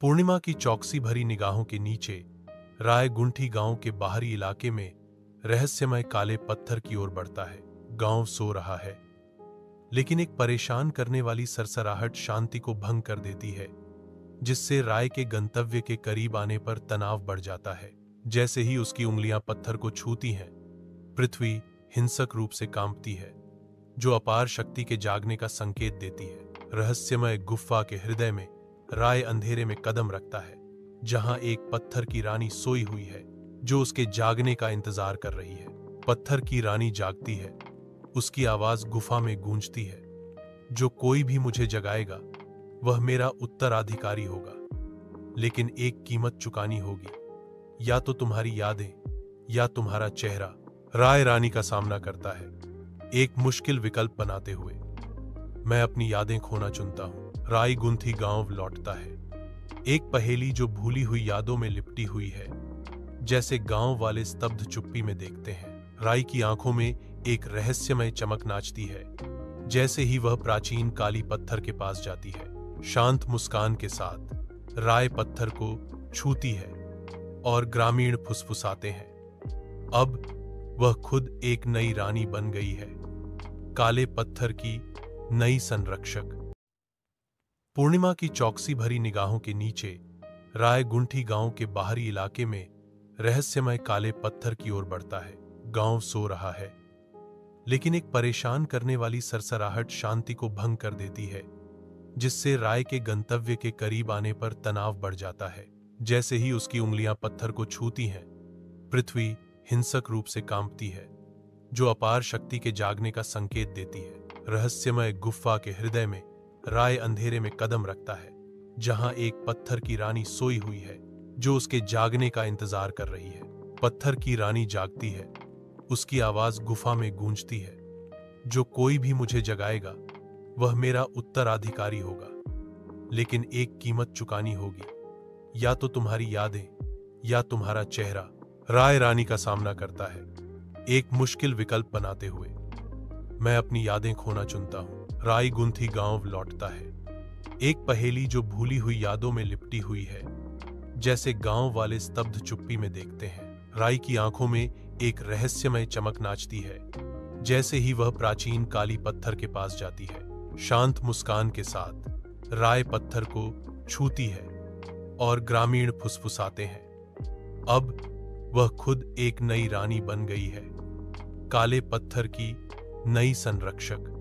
पूर्णिमा की चौकसी भरी निगाहों के नीचे रायगुंठी गांव के बाहरी इलाके में रहस्यमय काले पत्थर की ओर बढ़ता है। गांव सो रहा है, लेकिन एक परेशान करने वाली सरसराहट शांति को भंग कर देती है, जिससे राय के गंतव्य के करीब आने पर तनाव बढ़ जाता है। जैसे ही उसकी उंगलियां पत्थर को छूती हैं, पृथ्वी हिंसक रूप से कांपती है, जो अपार शक्ति के जागने का संकेत देती है। रहस्यमय गुफा के हृदय में राय अंधेरे में कदम रखता है, जहां एक पत्थर की रानी सोई हुई है, जो उसके जागने का इंतजार कर रही है। पत्थर की रानी जागती है, उसकी आवाज गुफा में गूंजती है, जो कोई भी मुझे जगाएगा वह मेरा उत्तराधिकारी होगा, लेकिन एक कीमत चुकानी होगी, या तो तुम्हारी यादें या तुम्हारा चेहरा। राय रानी का सामना करता है, एक मुश्किल विकल्प बनाते हुए। मैं अपनी यादें खोना चुनता हूं। रायगुंठी गांव लौटता है, एक पहेली जो भूली हुई यादों में लिपटी हुई है। जैसे गांव वाले स्तब्ध चुप्पी में देखते हैं, राय की आंखों में एक रहस्यमय चमक नाचती है। जैसे ही वह प्राचीन काली पत्थर के पास जाती है, शांत मुस्कान के साथ राय पत्थर को छूती है और ग्रामीण फुसफुसाते हैं, अब वह खुद एक नई रानी बन गई है, काले पत्थर की नई संरक्षक। पूर्णिमा की चौकसी भरी निगाहों के नीचे रायगुंठी गांव के बाहरी इलाके में रहस्यमय काले पत्थर की ओर बढ़ता है। गांव सो रहा है, लेकिन एक परेशान करने वाली सरसराहट शांति को भंग कर देती है, जिससे राय के गंतव्य के करीब आने पर तनाव बढ़ जाता है। जैसे ही उसकी उंगलियां पत्थर को छूती हैं, पृथ्वी हिंसक रूप से कांपती है, जो अपार शक्ति के जागने का संकेत देती है। रहस्यमय गुफा के हृदय में राय अंधेरे में कदम रखता है, जहां एक पत्थर की रानी सोई हुई है, जो उसके जागने का इंतजार कर रही है। पत्थर की रानी जागती है, उसकी आवाज गुफा में गूंजती है, जो कोई भी मुझे जगाएगा वह मेरा उत्तराधिकारी होगा, लेकिन एक कीमत चुकानी होगी, या तो तुम्हारी यादें या तुम्हारा चेहरा। राय रानी का सामना करता है, एक मुश्किल विकल्प बनाते हुए। मैं अपनी यादें खोना चुनता हूं। रायगुंठी गांव लौटता है, एक पहेली जो भूली हुई यादों में लिपटी हुई है। जैसे गांव वाले स्तब्ध चुप्पी में देखते हैं, राय की आंखों में एक रहस्यमय चमक नाचती है। जैसे ही वह प्राचीन काली पत्थर के पास जाती है, शांत मुस्कान के साथ राय पत्थर को छूती है और ग्रामीण फुसफुसाते हैं, अब वह खुद एक नई रानी बन गई है, काले पत्थर की नई संरक्षक।